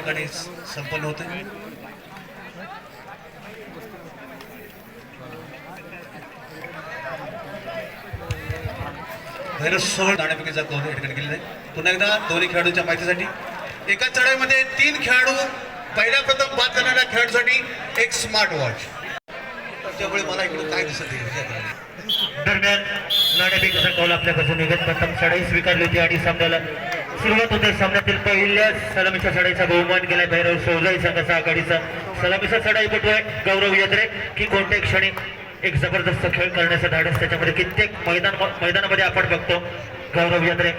ठिकाणी संपन्न होते. भैरव 16 नाणेफेकीचा कौल या ठिकाणी केलेला आहे. पुन्हा एकदा दोन्ही खेळाडूंच्या माहितीसाठी एका चढाईमध्ये 3 खेळाडू, पहिल्या प्रथम बाद करणाऱ्या खेळाडूसाठी एक स्मार्ट वॉच. त्यामुळे मला इकडून काय दिसत दरम्यान नाणेफेकीचा कौल आपल्यापासून निघत प्रथम चढाई स्वीकारली होती आणि सामन्याला सुरुवात होते. सामन्यातील पहिल्याच सलामीच्या चढाईचा बहुमान केलाय भैरव सोजाई संघाचा आघाडीचा सलामीचा चढाई पटू आहे गौरव यात्रे की कोणत्याही क्षणी एक जबरदस्त खेळ करण्याचा धाडस त्याच्यामध्ये कित्येक मैदानामध्ये आपण बघतो. गौरव यात्रे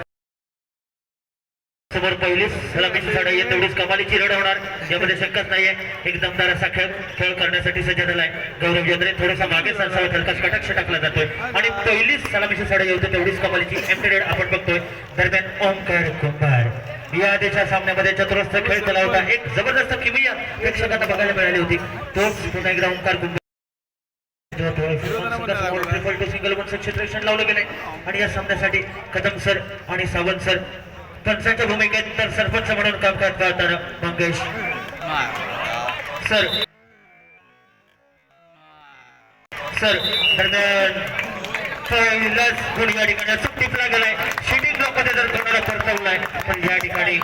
समोर पहिलीच सलामीची चढाई आहे, तेवढीच कमालीची लढ होणार यामध्ये शंकाच नाहीये. एक दमदार असा खेळ करण्यासाठी सज्ज झालाय गौरव यात्रे. थोडासा मागे संसावर हलकाच कटाक्ष टाकला जातोय आणि पहिलीच सलामीची चढाई होते, तेवढीच कमालीची एमटेड आपण बघतोय. दरम्यान ओमकार कुंभार या आधीच्या सामन्यामध्ये चतुरस्थ खेळ केला होता. एक जबरदस्त किमिया प्रेक्षकांना बघायला मिळाली होती. तोच पुन्हा एकदा ओमकार कुंभार सिंगल वन क्षेत्ररक्षण लावलं गेलंय आणि या सामन्यासाठी कदम सर आणि सावंत सर पंचांच्या भूमिकेत तर सरपंच म्हणून काम करताना मंगेश सर दरम्यान पहिलाच गुण या ठिकाणी टिपला गेलाय. शिटिंग ब्लॉकमध्ये जर कोणाला परतवलाय पण या ठिकाणी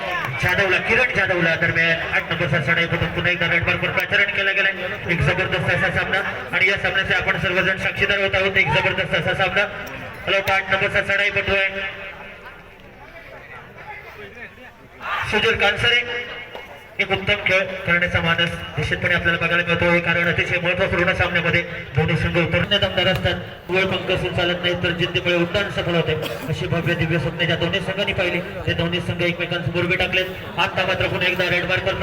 जाधवला, किरण जाधवला दरम्यान 8 नंबरचा चढाईपटून पुन्हा एकदा रेड मार्कवर प्रचारण केला गेलाय. एक जबरदस्त असा सामना आणि या सामन्याचे आपण सर्वजण साक्षीदार होत आहोत. एक जबरदस्त असा सामना. 8 नंबरचा चढाईपटू आहे सुधीर कानसरे. एक उत्तम खेळ करण्याचा मानस निश्चितपणे आपल्याला बघायला मिळतोय, कारण अतिशय महत्वपूर्ण सामन्यामध्ये दोन्ही संघ उतरणे दमदार असतात. वेळ पंख असून चालत नाही तर जिद्दीमुळे उड्डाण सफल होते. अशी भव्य दिव्य स्वप्ने ज्या दोन्ही संघांनी पाहिली ते दोन्ही संघ एकमेकांसमोर उभे टाकलेत. आता मात्र पुन्हा एकदा रेड मार्कवर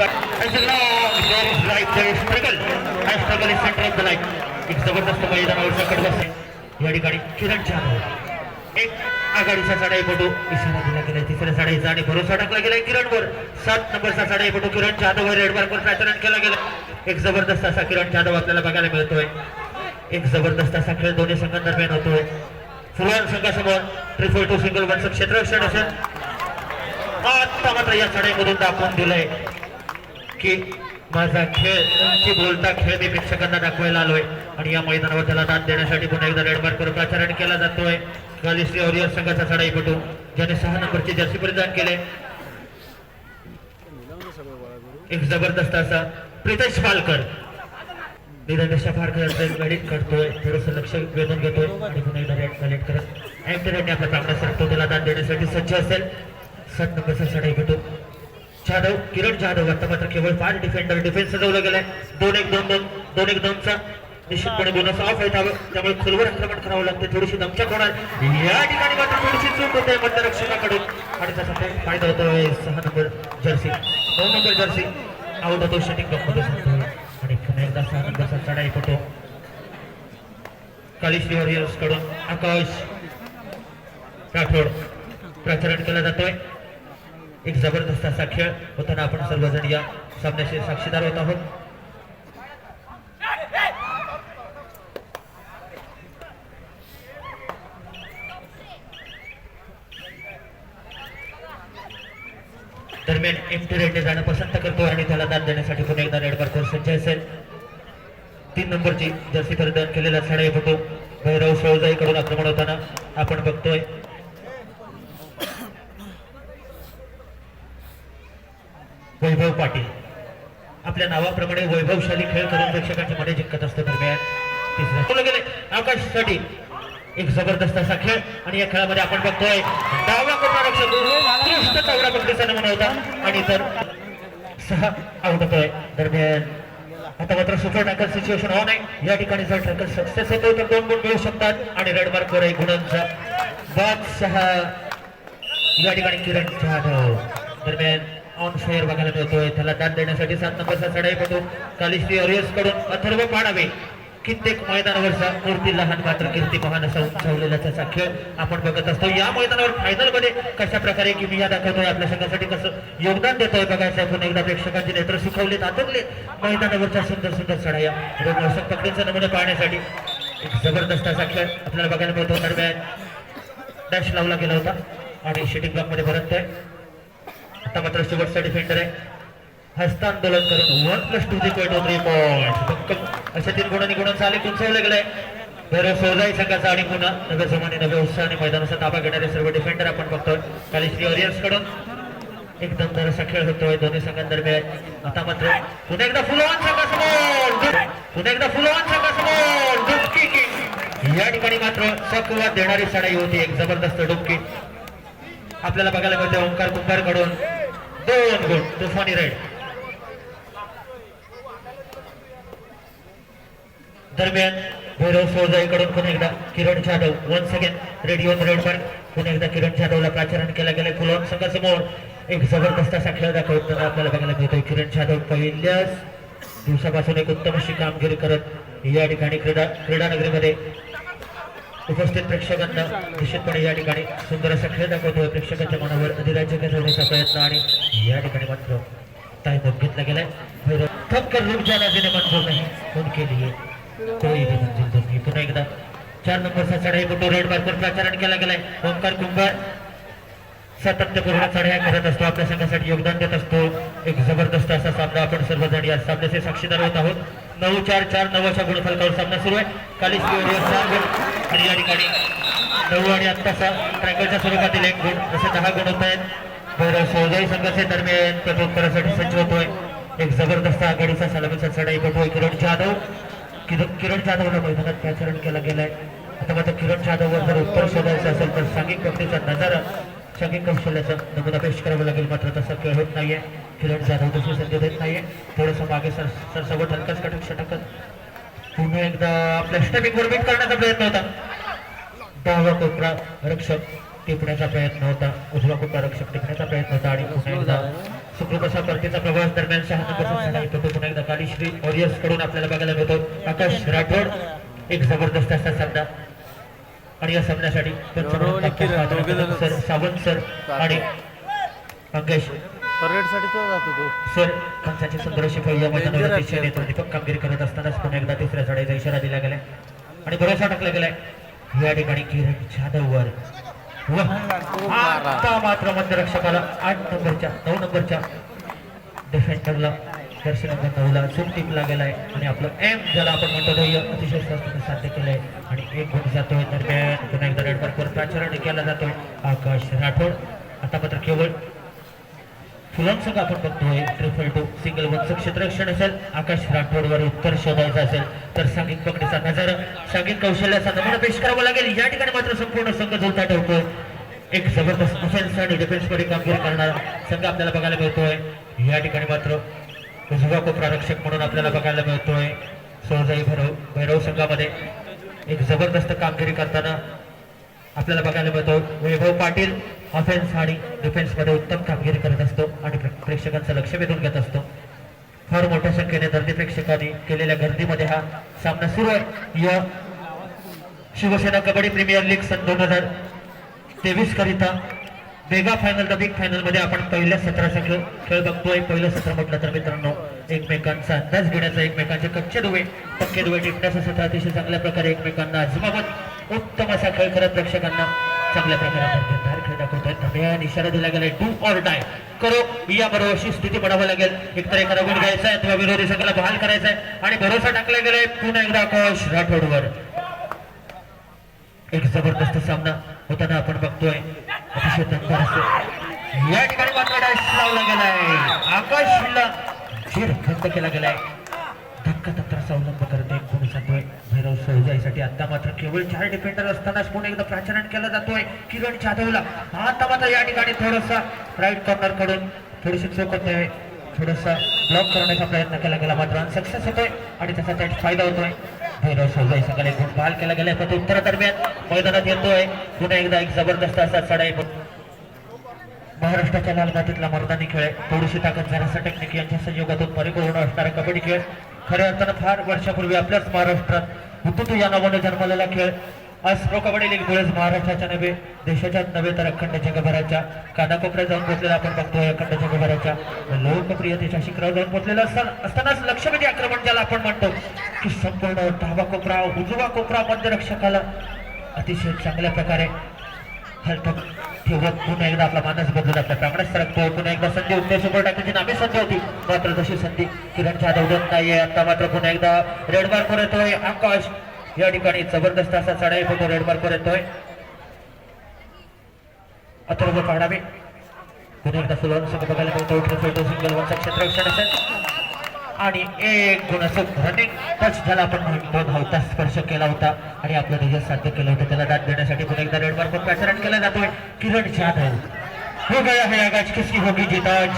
एक जबरदस्त मैदानावर सकट बसले या ठिकाणी किरण जाधव. एक आघाडीचा चढाईपटू इशारा दिला गेलाय. तिसऱ्या चढाईचा आणि भरोसा टाकला गेलाय किरणवर. 7 नंबरचा चढाईपटू किरण जाधव रेड मार्कवर प्रचारण केला गेला. एक जबरदस्त असा किरण जाधव आपल्याला बघायला मिळतोय. एक जबरदस्त असा खेळ दोन्ही संघांदरम्यान होतोय. फुलवान संघासमोर 342 सिंगल वनचं क्षेत्ररक्षण असेल. आता मात्र या चढाईमधून दाखवून दिलंय की माझा खेळ उंची बोलता खेळ मी प्रेक्षकांना दाखवायला आलोय आणि या मैदानावर त्याला दाद देण्यासाठी पुन्हा एकदा रेड मार्कवर प्रचारण केला जातोय. गालिश्री वॉरियर संघाचा चढाईपटू ज्याने 6 नंबरची जर्सी परिधान केले. एक जबरदस्त असा प्रितेश पालकर निरंजन फारकर गाडीत काढतोय, थोडस लक्ष वेधून घेतोय आणि पुन्हा एकदा रेड कलेक्ट करत अँटरने आपला चांगला सरतो त्याला दाद देण्यासाठी सज्ज असेल. 7 नंबरचा चढाईपटू जाधव किरण जाधव. आता मात्र केवळ 5 डिफेंडर डिफेन्स सजवलं गेलाय. 2-1-2-2-2-1-2चा निश्चितपणे बोनस ऑफ आहे, त्यामुळे खोलवर आक्रमण करावं लागते. थोडीशी दमछाक होणार या ठिकाणी मात्र थोडीशी चूक होते मध्यरक्षकाकडून आणि त्याचा फायदा होतोय. 6 number Jersey 9 number Jersey out होतो शूटिंग ब्लॉकमध्ये आणि पुन्हा एकदा 6 नंबरचा चढाईपटू कालिश्री वॉरियर्स कडून आकाश राठोड प्रचारण केला जातोय. एक जबरदस्त असा खेळ होताना आपण सर्वजण या सामन्याचे साक्षीदार होत आहोत. दरम्यान एमटी रेडने जाणं पसंत करतो आणि त्याला दाद देण्यासाठी पुन्हा एकदा रेड मार्कवर सज्ज असेल. 3 नंबरची जर्सी परिधान केलेला चढाईपटू भैरव सोळजाईकडून आक्रमण होताना आपण बघतोय. वैभव पाटील आपल्या नावाप्रमाणे वैभवशाली खेळ करून प्रेक्षकांची मने जिंकत असतो. दरम्यान तिसरा गेले आकाशसाठी एक जबरदस्त असा खेळ आणि या खेळामध्ये आपण बघतोय डावा रक्षक चौरा पद्धतीचा नमुना होता आणि तर 6 आउट होतोय. दरम्यान आता मात्र सुपर टॅकल सिच्युएशन ऑन आहे. या ठिकाणी जर टॅकल सक्सेस होतो तर 2 गुण मिळू शकतात आणि रेड मार्कवर 1 गुणांचा बाद 6 या ठिकाणी किरण जाधव. दरम्यान ऑन फेअर बघायला मिळतोय. त्याला दाद देण्यासाठी 7 नंबरचा चढाईपटू कालिश्री वॉरियर्स कडून अथर्व पाडावे. कित्येक मैदानावरचा मूर्ती लहान मात्र कीर्ती महान असा उंचावलेला त्याचा खेळ आपण बघत असतो. या मैदानावर फायनल मध्ये कशा प्रकारे किमिया दाखवतोय, आपल्या संघासाठी कसं योगदान देतोय बघायचं. पुन्हा एकदा प्रेक्षकांची नेत्र सुखवलेत, आतुरले मैदानावरच्या सुंदर सुंदर चढाया रोमहर्षक पकडींचा नमुने पाहण्यासाठी एक जबरदस्त असा खेळ आपल्याला बघायला मिळतो. दरम्यान डॅश लावला गेला होता आणि शूटिंग ब्लॉक मध्ये परततोय. आता मात्र शेवटचा डिफेंडर आहे हस्तांदोलन करून 1+2 पॉइंट अशा 3 गुणांनी गुणांचा आलेख उंचावले गेलाय. भैरव सोजाई संघाचा आणि पुन्हा नव्या जोमाने नव्या उत्साहाने मैदानाचा ताबा घेणारे सर्व डिफेंडर आपण बघतोय. खाली श्री ऑरियन्स कडून एक दमदार खेळ होतोय दोन्ही संघांदरम्यान. आता मात्र पुन्हा एकदा फुलवान संघासमोर डुबकी किक. या ठिकाणी मात्र चकवा देणारी सडाई होती. एक जबरदस्त डुबकी आपल्याला बघायला मिळते ओंकार कुंभार कडून. 2 गुण तुफानी राईड. दरम्यान भैरव सोजाईकडून पुन्हा एकदा Kiran Jadhav once again ready on red mark. पुन्हा एकदा किरण जाधवला प्राचारण केला गेलाय फुलवान संघासमोर. एक जबरदस्त असा खेळ दाखवताना आपल्याला बघायला मिळतोय. किरण जाधव पहिल्याच दिवसापासून एक उत्तम अशी कामगिरी करत या ठिकाणी क्रीडानगरीमध्ये उपस्थित प्रेक्षकांना निश्चितपणे या ठिकाणी सुंदर असा खेळ दाखवतोय. प्रेक्षकांच्या मनावर अधिराज्य गाजवण्याचा प्रयत्न आणि या ठिकाणी मात्र टाइम घेतला गेलाय. भैरव थपकर रुक जाना जिने मंजूर नहीं उनके लिए कोई भी मंजिल नहीं. पुन्हा एकदा 4 नंबरचा चढाई मोठो रेड मार्कवर प्राचारण केला गेलाय. ओंकार कुंभार सातत्यपूर्ण चढाया करत असतो आपल्या संघासाठी योगदान देत असतो. एक जबरदस्त असा सामना आपण सर्वजण या सामन्याचे साक्षीदार होत आहोत. 9-4-4-9 गुणफलकावर सामना सुरू आहे. खाली 4 गुण आणि या ठिकाणी 9 आणि आत्ताचा ट्रँगलच्या स्वरूपातील 1 गुण असे 10 गुण होत आहेत. भैरव सोजाई संघाचे दरम्यान प्रत्युत्तरासाठी सज्ज होतोय. एक जबरदस्त आघाडीचा सलामीचा चढाई पटतोय किरण जाधवला मैदानात प्राचारण केला गेलाय. आता मात्र किरण जाधववर जर उत्तर शोधायचं असेल तर सांघिक पट्टीचा नजारा सांघिक कौशल्याचा नमुना पेश करावा लागेल. मात्र तसा खेळ होत नाहीये. किरण जाधव तशी संधी देत नाहीये. थोडंसं मागे सरसवट हलकाच कटक पुन्हा एकदा आपल्या स्टेपिंगवर बीट करण्याचा प्रयत्न होता. डावा कोपरा रक्षक टिपण्याचा प्रयत्न होता. उजवा कोपरा रक्षक टिपण्याचा प्रयत्न होता आणि पुन्हा एकदा सुखरूप असा परतीचा प्रवास दरम्यान 6 नंबरचा चढाई पटू पुन्हा एकदा खाली श्री ऑरियन्स कडून आपल्याला बघायला मिळतो. आकाश राठोड एक जबरदस्त असा सामना आणि या सामन्यासाठी सर सावंत सर आणि मंगेश सर पंचांची सुंदर अशी पहिल्या मैदानावर अतिशय नेतृत्वदीपक कामगिरी करत असतानाच पुन्हा एकदा तिसऱ्या चढाईचा इशारा दिला गेलाय आणि भरोसा टाकला गेलाय या ठिकाणी किरण जाधववर. आता मात्र मध्यरक्षकाला 9 नंबरच्या डिफेंडरला जर्सी नंबर 9ला चूक टिपला गेलाय आणि आपलं एम ज्याला आपण म्हणतो ध्येय अतिशय सहजपणे साध्य केलंय आणि 1 गुण जातोय. दरम्यान पुन्हा एकदा रेड मार्कवर प्राचारण केला जातोय आकाश राठोड. आता मात्र केवळ फुलांचं संघ आपण बघतोय 2-2 सिंगल 1चं क्षेत्ररक्षण असेल. आकाश राठोडवर उत्तर शोधायचं असेल तर सांघिक पकडीचा नजारा सांघिक कौशल्याचा नमुना पेश करावा लागेल. या ठिकाणी मात्र संपूर्ण संघ झुलता ठेवतोय. एक जबरदस्त ऑफेन्स आणि डिफेन्समध्ये कामगिरी करणारा संघ आपल्याला बघायला मिळतोय. या ठिकाणी मात्र उजवा कोपरा रक्षक म्हणून आपल्याला बघायला मिळतोय. सोजाई भैरव संघामध्ये एक जबरदस्त कामगिरी करताना आपल्याला बघायला मिळतो. वैभव पाटील ऑफेन्स आणि डिफेन्स मध्ये उत्तम कामगिरी करत असतो आणि प्रेक्षकांचं लक्ष वेधून घेत असतो. फार मोठ्या संख्येने दर्दी प्रेक्षकांनी केलेल्या गर्दीमध्ये हा सामना सुरू आहे. या शिवसेना कबड्डी प्रीमियर लीग सन 2023 करिता mega final the big final मध्ये आपण पहिल्या सत्राचा खेळ बघतोय. पहिलं सत्र म्हटलं तर मित्रांनो एकमेकांचा अंदाज घेण्याचा एकमेकांचे कच्चे दुवे पक्के दुवे टिपण्याचा सत्र अतिशय चांगल्या प्रकारे एकमेकांना आजमावत उत्तम असा खेळ करत प्रेक्षकांना चांगल्या प्रकारे खेळ दाखवतोय. दरम्यान इशारा दिला गेलाय डू ऑर डाय करो. या बरोबर अशी स्थिती बनावं लागेल. एकतर एखादा गुण घ्यायचा आहे किंवा विरोधी संघाला बहाल करायचा आहे आणि भरोसा टाकला गेलाय पुन्हा एकदा आकाश राठोडवर. एक जबरदस्त सामना होताना आपण बघतोय. अतिशय दमदार असतो या ठिकाणी मात्र डायस लावला गेलाय. आकाशला झेड खंत केला गेलाय. धक्का तंत्राचा अवलंब करत 1 गुण जातोय भैरव सोजाईसाठी. आता मात्र केवळ 4 डिफेंडर असतानाच पुन्हा एकदा प्राचारण केलं जातोय किरण जाधवला. आता मात्र या ठिकाणी थोडासा राईट कॉर्नर कडून थोडीशी चूक होते. थोडासा ब्लॉक करण्याचा प्रयत्न केला गेला मात्र अनसक्सेस होतोय आणि त्याचा त्यात फायदा होतोय. भैरव सोजाई संघाला 1 गुण बहाल केला गेलाय. पण उत्तर दरम्यान मैदानात येतोय पुन्हा एकदा एक जबरदस्त असा चढाई. महाराष्ट्राच्या लाल मातीतला मर्दानी खेळ आहे. थोडीशी ताकद जरासा टेक्निक यांच्या संयोगातून परिपूर्ण असणारा कबड्डी खेळ खऱ्या अर्थानं फार वर्षापूर्वी आपल्याच महाराष्ट्रात हुतुतू या नावाने जन्मलेला खेळ. आज प्रो कबड्डी लीगमुळेच महाराष्ट्राच्या नव्हे देशाच्याच नव्हे तर अखंड जगभराच्या कानाकोपऱ्यात जाऊन पोहोचलेला आपण बघतोय. अखंड जगभराच्या लोकप्रियतेच्या शिखरावर जाऊन पोहोचलेलं असतानाच लक्षवेधी आक्रमण ज्याला आपण म्हणतो की संपूर्ण डावा कोपरा उजवा कोपरा मध्यरक्षकाला अतिशय चांगल्या प्रकारे हलत ठेवत पुन्हा एकदा आपला मानस बदलून आपल्या प्रांगणात सरकतो. पुन्हा एकदा संधी उत्तर सुपर टाकायची नामी संधी होती, मात्र तशी संधी किरण जाधव देत नाहीये. आता मात्र पुन्हा एकदा रेड मार्कवर येतोय आकाश. या ठिकाणी जबरदस्त असा चढाई होतो, रेड मार्कवर येतोय अथर्व पाडावे. पुन्हा एकदा फुलवून संघ बघायला मिळतो. सिंगल वनचा क्षेत्ररक्षण असेल आणि एक गुण असं रनिंग टच झाला. आपण म्हणतो धावता स्पर्श केला होता आणि आपलं ध्येय साध्य केलं होतं. त्याला दाद देण्यासाठी पुन्हा एकदा रेड मार्कवर पॅचरन केला जातोय किरण जाधव. हो गया है आगाज, किसकी होगी जीत आज.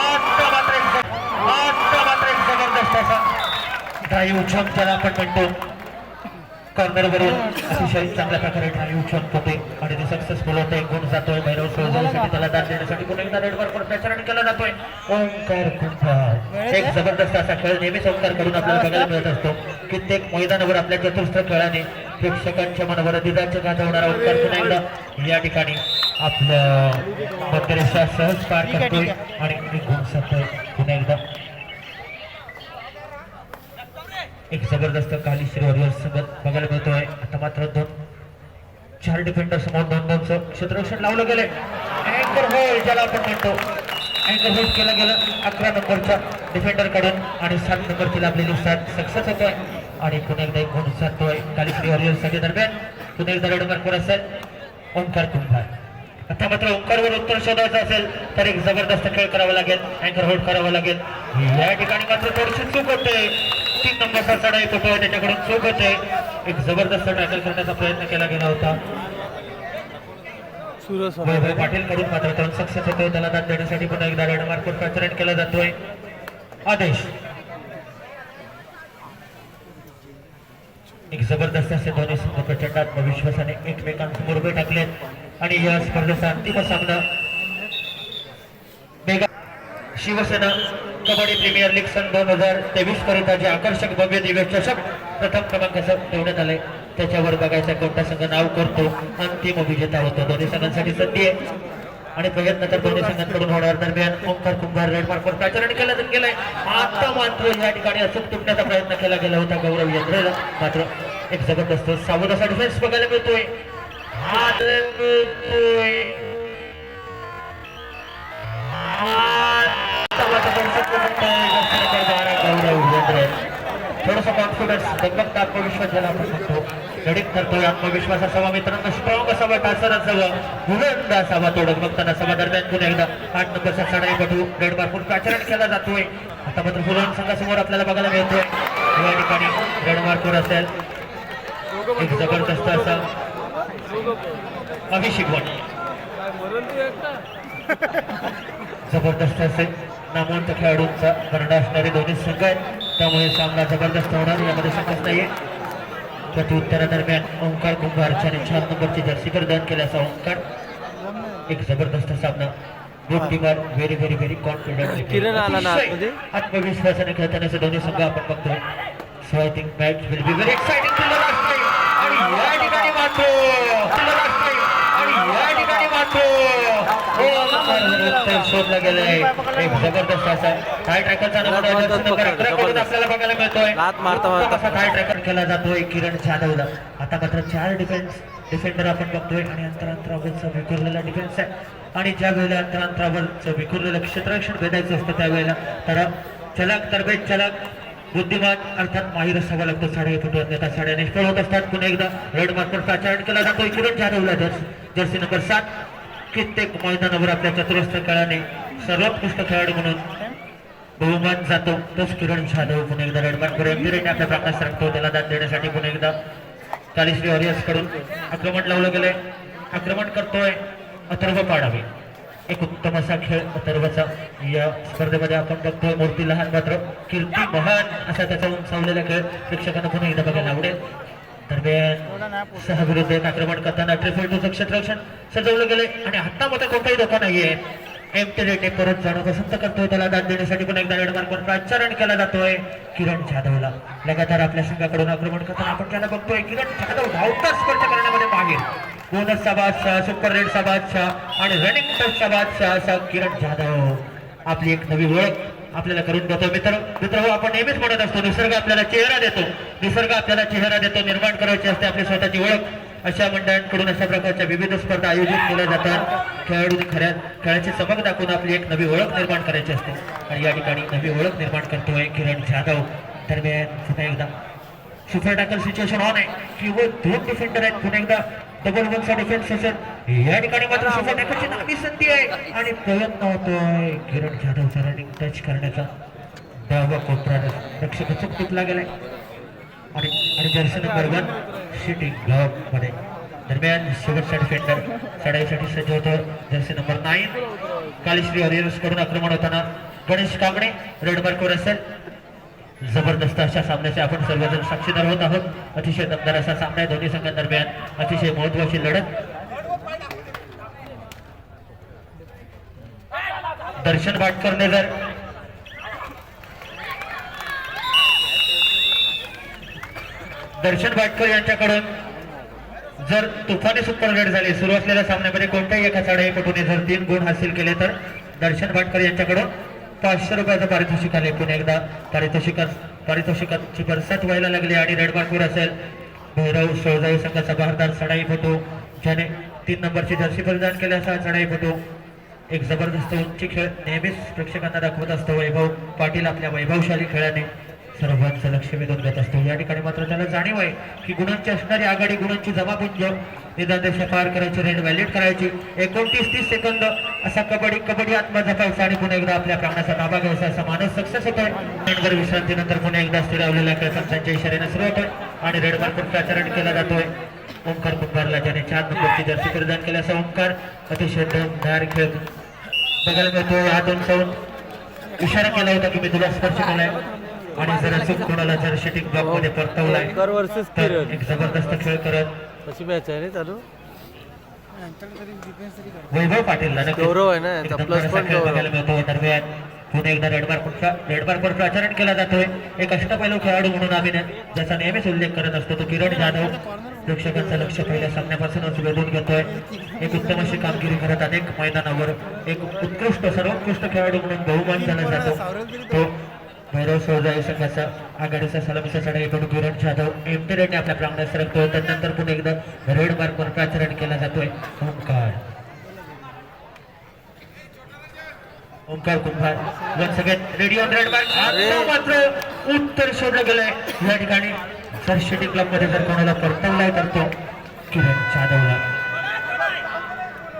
आता मात्र एक जबरदस्त असा ड्राईव्ह जंप त्याला आपण म्हणतो. कॉर्नरवरून अतिशय चांगल्या प्रकारे ड्राईव्ह जंप होते आणि ते सक्सेसफुल होते. गुण जातोय भैरव सोडण्यासाठी, त्याला दाद देण्यासाठी पुन्हा एकदा रेड मार्कवर पॅचरन केला जातोय ओंकार कुंभार. एक जबरदस्त असा खेळ नेहमीच ओंकार कडून आपल्याला बघायला मिळत असतो. कित्येक मैदानावर आपल्या चतुर्थ खेळाने प्रेक्षकांच्या मनावर दिदाचे गाजवणारा ओंकार पुन्हा एकदा या ठिकाणी आपलं मध्यरेषा सहज पार करतोय आणि गुण जातोय पुन्हा एकदा. एक जबरदस्त कालीश्री वॉरियर्स सोबत बघायला मिळतोय. आता मात्र 4 डिफेंडर समोर 2-2चं क्षेत्ररक्षण लावलं गेलंय. अँकर होल्ड ज्याला आपण म्हणतो, अँकर होल्ड केलं गेलं 11 नंबरच्या डिफेंडर कडून आणि 7 नंबरची लाभलेली साथ सक्सेस होतोय आणि पुन्हा एकदा एक गुण जातोय कालीश्री वॉरियर्स साठी दरम्यान. पुन्हा एकदा रेड मार्कवर असेल ओंकार कुंभार. आता मात्र ओंकारवर उत्तर शोधायचं असेल तर एक जबरदस्त खेळ करावा लागेल, अँकर होल्ड करावा लागेल. या ठिकाणी मात्र थोडीशी चूक होते. 3 नंबरचा चढाई होतो, त्याच्याकडून चूक होते. एक जबरदस्त टॅकल करण्याचा प्रयत्न केला गेला होता वैभव पाटील कडून, मात्र तो सक्सेस होतोय. त्याला दाद देण्यासाठी पुन्हा एकदा रेड मार्कवर पॅचरन केला जातोय आदेश. एक जबरदस्त असे दोन्ही संघ प्रचंड आत्मविश्वासाने एकमेकांसमोर उभे टाकलेत आणि या स्पर्धेचा अंतिम सामना mega Shivsena kabaddi premier league सन 2023 करिता जे आकर्षक भव्य दिव्य चषक प्रथम क्रमांकाचं ठेवण्यात आलंय त्याच्यावर बघायचा कोणता संघ नाव करतो अंतिम विजेता होतो. दोन्ही संघांसाठी संधी आहे आणि प्रयत्न तर दोन्ही संघांकडून होणार. दरम्यान ओंकार कुंभार रेड मार्कवर पॅचरन केलं गेलंय. आता मात्र या ठिकाणी अचूक तुटण्याचा प्रयत्न केला गेला होता गौरव यंत्रेला, मात्र एक जबरदस्त सावध असा डिफेन्स बघायला मिळतोय. थोडासा कॉन्फिडन्स दगदगता आत्मविश्वास ज्याला आपण म्हणतो गणित करतोय. आत्मविश्वास असावा मित्रांनो, स्ट्रॉंग असावा, टासर असावं, बुलंद असावा, तो डगमगताना असावा. दरम्यान पुन्हा एकदा 8 नंबरचा चढाईपटू रेड मार्कवर पॅचरन केला जातोय. आता मात्र बुलंद संघासमोर आपल्याला बघायला मिळतोय या ठिकाणी रेड मार्कवर असेल एक जबरदस्त असा अभिषेक वन. जबरदस्त असे नामवंत खेळाडूंचा गरडा असणारे दोन्ही संघ आहेत, त्यामुळे सामना जबरदस्त होणार यामध्ये शंकाच नाहीये. प्रत्युत्तरादरम्यान ओंकार कुंभारच्या 4 नंबरची जर्सी परिधान केल्याचा ओंकार. एक जबरदस्त सामना, दोन team are very very very confident, आत्मविश्वासाने खेळताना दोन्ही संघ आपण बघतोय. So I think match will be very exciting to the last time. आणि या ठिकाणी मात्र शोधला गेलाय एक जबरदस्त असा हाय ट्रॅकरचा नंबर 11 कडून आपल्याला बघायला मिळतोय. असा हाय ट्रॅकर केला जातोय किरण जाधवला. आता मात्र 4 डिफेंडर आपण बघतोय आणि अंतरावरचा विखुरलेला डिफेन्स आहे. आणि ज्या वेळेला अंतरावरचं विखुरलेलं क्षेत्ररक्षण भेदायचं असतं त्यावेळेला तर चलाक तरबेज चलाक बुद्धिमान अर्थात माहीर असावा लागतो. साडे फुटवर नेता साड्या निष्फळ होत असतात. पुन्हा एकदा रेड मार्कवर पॅचरन केला जातोय किरण जाधवला जर्सी नंबर 7. कित्येक मैदानावर आपल्या चतुरस्र खेळाने सर्वोत्कृष्ट खेळाडू म्हणून बहुमान जातो तोच किरण जाधव. पुन्हा एकदा रेड मार्कवर एम्पिरेने आपल्या प्रकाश सरकतो. त्याला दाद देण्यासाठी पुन्हा एकदा कालीश्री वॉरियर्स कडून आक्रमण लावलं गेलंय. आक्रमण करतोय अथर्व पाडावे. एक उत्तम असा खेळ अथर्वचा या स्पर्धेमध्ये आपण बघतोय. मूर्ती लहान मात्र कीर्ती महान असा त्याचा उंचावलेला खेळ प्रेक्षकांना पुन्हा एकदा बघायला आवडेल. दरम्यान 6 विरुद्ध 1 आक्रमण करताना ट्रिपल क्षेत्ररक्षण सजवलं गेलंय आणि हातामध्ये कोणताही धोका नाहीये. एम्पिरेने परत जाणं पसंत करतोय. त्याला दाद देण्यासाठी पुन्हा एकदा रेड मार्कवर पॅचरन केला जातोय किरण जाधवला. लगातार आपल्या संघाकडून आक्रमण करताना आपण त्याला बघतोय किरण जाधव धावता स्पर्श करण्यामध्ये मागे. बोनसचा बादशाह, सुपर रेडचा बादशाह आणि रनिंग टचचा बादशाह असा किरण जाधव आपली एक नवी ओळख आपल्याला करून देतो. मित्र हो, आपण नेहमीच म्हणत असतो निसर्ग आपल्याला चेहरा देतो, निसर्ग आपल्याला चेहरा देतो. निर्माण करायची असते आपली स्वतःची ओळख अशा मंडळांकडून अशा प्रकारच्या विविध स्पर्धा आयोजित केल्या जातात. खेळाडूंनी खेळाची चमक दाखवून आपली एक नवी ओळख निर्माण करायची असते आणि या ठिकाणी नवी ओळख निर्माण करतोय किरण जाधव. दरम्यान पुन्हा एकदा सुपर टॅकल सिच्युएशन ऑन आहे की व 2 डिफेंडर आहेत. पुन्हा एकदा डबल वनचा डिफेन्स असेल या ठिकाणी मात्र सुपर टॅकलची नवी संधी आहे आणि प्रयत्न होतोय किरण जाधवचा रनिंग टच करण्याचा. डावा कोपरा रक्षक अचूक टिपला गेलाय आणि जर्सी नंबर 1 सिटिंग ब्लॉक मध्ये. दरम्यान शेवटचा डिफेंडर चढाईसाठी सज्ज होतो जर्सी नंबर 9 कालीश्री वॉरियर्स कडून आक्रमण होताना गणेश कांबळे रेड मार्कवर असेल. जबरदस्त अशा सामन्याचे आपण सर्वजण साक्षीदार होत आहोत. अतिशय दमदार असा सामना आहे दोन्ही संघांदरम्यान. अतिशय महत्वाची लढत. दर्शन भाटकरने दर्शन भाटकर यांच्याकडून जर तुफानी सुपर रेड झाली सुरू असलेल्या सामन्यामध्ये कोणत्याही एका चढाईपटूने जर 3 गुण हासिल केले तर दर्शन भाटकर यांच्याकडून 500 रुपयाचं पारितोषिक आले. पुन्हा एकदा पारितोषिकाची बरसात व्हायला लागली आणि रेड मार्कवर असेल भैरव सोळजाई संघाचा बहारदार चढाईपटू ज्याने 3 नंबरची जर्सी परिधान केल्याचा चढाईपटू. एक जबरदस्त उंची खेळ नेहमीच प्रेक्षकांना दाखवत असतो. वैभव पाटील आपल्या वैभवशाली खेळाने सर्वांचं लक्ष वेधून घेत असतो. या ठिकाणी मात्र त्याला जाणीव आहे की गुणांची असणारी आघाडी गुणांची जमापुंज निदान रेषा पार करायची रेड व्हॅलिड करायची. 29-30 सेकंद असा कबड्डी आत्मा जपायचा आणि पुन्हा एकदा आपल्या प्राणाचा ताबा घ्यायचा असा मानस सक्सेस होतोय. विश्रांतीनंतर पुन्हा एकदा स्थिरावलेल्या खेळपंचांच्या इशाऱ्याने सुरू होतोय आणि रेड मार्कवर आचरण केला जातोय. ओंकार कुंभारला ज्याने 4 नंबरची जर्सी परिधान केल्याचा ओंकार अतिशय दमदार खेळ बघायला मिळतो. हातून जाऊन इशारा केला होता की मी तुला स्पर्श केलाय आणि जर चूक कोणाला जर शेटिंग ब्लॉक मध्ये परतवलाय तर एक जबरदस्त खेळ करत अशी मॅच आहे रे चालू. वैभव पाटीलला गौरव आहे ना याचा, प्लस पॉइंट बघायला मिळतो. दरम्यान पुन्हा एकदा रेड मार्कवर आचरण केला जातोय. एक अष्टपैलू खेळाडू म्हणून आम्ही ज्याचा नेहमीच उल्लेख करत असतो तो किरण जाधव प्रेक्षकांचं लक्ष पहिल्या सामन्यापासूनच वेधून घेतोय. एक उत्तम अशी कामगिरी करत अनेक मैदानावर एक सर्वोत्कृष्ट खेळाडू म्हणून बहुमान झाला जातो. तो भैरव सोळजाई संघाचा आघाडीचा सलामीचा चढाईपटू किरण जाधव एमटेरेने आपल्या प्रांगणात सरकतो. त्यानंतर पुन्हा एकदा रेड मार्कवर आचरण केला जातोय. Omkar Kumbhar once again ready on red mark. मात्र उत्तर शोधलं गेलंय या ठिकाणी. जर शेटिंग क्लब मध्ये जर कोणाला परतवलाय तर तो किरण जाधवला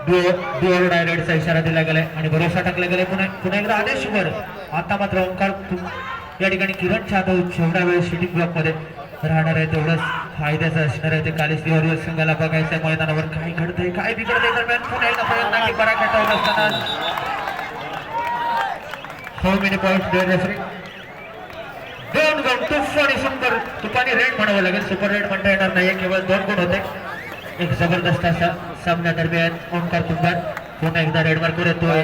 डुअल डायरेक्टचा इशारा दिला गेलाय आणि भरोसा टाकला गेलाय. पुन्हा एकदा आदेशवर. आता मात्र ओंकार या ठिकाणी किरण जाधव जेवढा वेळ शेटिंग ब्लॉक मध्ये राहणार आहे तेवढंच फायद्याचं असणार आहे. ते कालीश्री वॉरियर्स संघाला बघायचं मैदानावर काय घडतंय काय बिघडतंय. दरम्यान पुन्हा एकदा प्रयत्नांनी पराकाठ होत असताना how many points there referee. 2 गुण. तुफानी सुंदर तुफानी रेड म्हणावं लागेल. सुपर रेड म्हणता येणार नाही केवळ 2 गुण होते. एक जबरदस्त असा सामना दरम्यान ओंकार कुंभार पुन्हा एकदा रेड मार्कवर येतोय.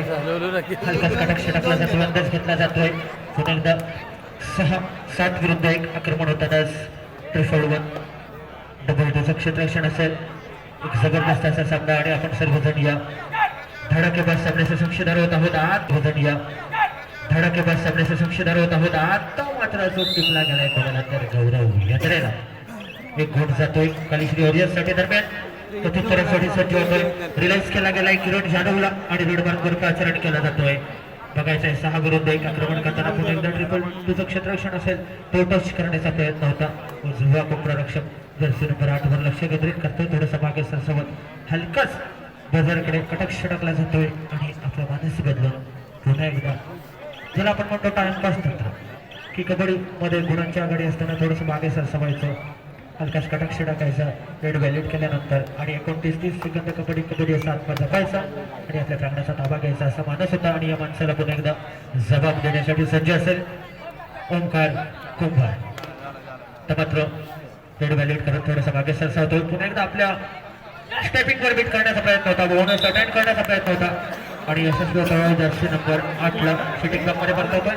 हलकाच कटाक्ष टाकला जातोय अंदाज घेतला जातोय. पुन्हा एकदा 6-7 विरुद्ध 1 आक्रमण होतानाच 1-1 डबल 2चं क्षेत्ररक्षण असेल. एक जबरदस्त असा सामना आणि आपण सर्वजण या धडाकेबाज सामन्याचे साक्षीदार होत आहोत. धडाकेबाज सामन्याचे साक्षीदार होत आहोत. आता मात्र जो टिपला गेलाय कोणाला तर गौरव यात्रेला. 1 गुण जातोय कालीश्री वॉरियर्स साठी. दरम्यान प्रत्युत्तरासाठी सज्ज होतोय. रिलाइज केला गेलाय किरण जाधवला आणि रेड मार्कवर आचरण केला जातोय. बघायचं आहे 6 विरुद्ध 1 आक्रमण करताना पुन्हा एकदा 2-2चं क्षेत्ररक्षण असेल. तो टच करण्याचा प्रयत्न होता. उजवा कोपरा रक्षक जर्सी नंबर 8 वर लक्ष केंद्रित करतोय. थोडंसं मागे सरसवत हलकाच बजारकडे कटाक्ष टाकला जातोय आणि आपला मानस बदलून पुन्हा एकदा ज्याला आपण म्हणतो टाइमपास तंत्र की कबड्डी मध्ये गुणांची आघाडी असताना थोडंसं मागे सरसवायचं हलकाच कटाक्ष टाकायचा रेड व्हॅलिड केल्यानंतर आणि 29-30 सेकंद कबड्डी असा आत्मा जपायचा आणि आपल्या प्रांगणाचा ताबा घ्यायचा असा मानस होता. आणि या माणसाला पुन्हा एकदा जबाब देण्यासाठी सज्ज असेल ओंकार कुंभार. तर मात्र रेड व्हॅलिड करत थोडासा मागे सरसावतोय. पुन्हा एकदा आपल्या स्टेपिंग वर बीट करण्याचा प्रयत्न होता. बोनस अटेंड करण्याचा प्रयत्न होता आणि यशस्वी होता. जर्सी नंबर 8ला शूटिंग क्लब मध्ये परतवतोय.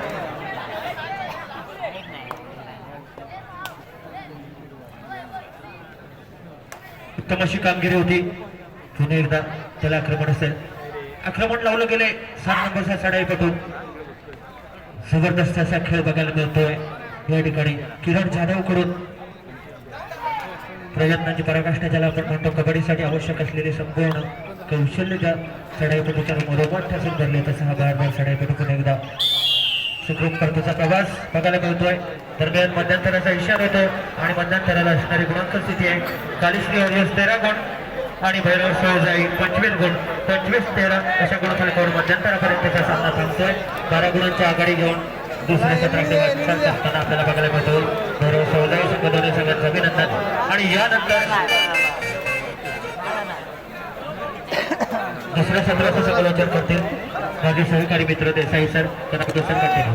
उत्तम अशी कामगिरी होती. पुन्हा एकदा त्याला आक्रमण असेल. आक्रमण लावलं गेले 7 नंबरचा चढाईपटू. जबरदस्त असा खेळ बघायला मिळतोय या ठिकाणी किरण जाधव कडून. प्रयत्नांची पराकाष्ठा ज्याला आपण म्हणतो कबड्डीसाठी आवश्यक असलेले संपूर्ण कौशल्य ज्या चढाईपटूच्या मधोमध ठसून धरले तसा हा बारबार चढाईपटू पुन्हा एकदा सुखरूप करतोचा प्रवास बघायला मिळतोय. दरम्यान मध्यंतराचा इशारा होतो आणि मध्यंतराला असणारी गुणांकन स्थिती आहे. कालिश्री वॉरियर्स 13 गुण आणि भैरव सोळजाई 25 गुण. 25-13 अशा गुणफलकावर मध्यंतरापर्यंतचा सामना थांबतोय. 12 गुणांची आघाडी घेऊन दुसऱ्या सत्राकडे वाटचाल करताना आपल्याला बघायला मिळतो. भैरव सोळजाई संघ दोन्ही संघांचं अभिनंदन. आणि यानंतर दुसऱ्या सत्राचं समालोचन करतील माझे सहकारी मित्र देसाई सर. त्यांना प्रदर्शन करतील.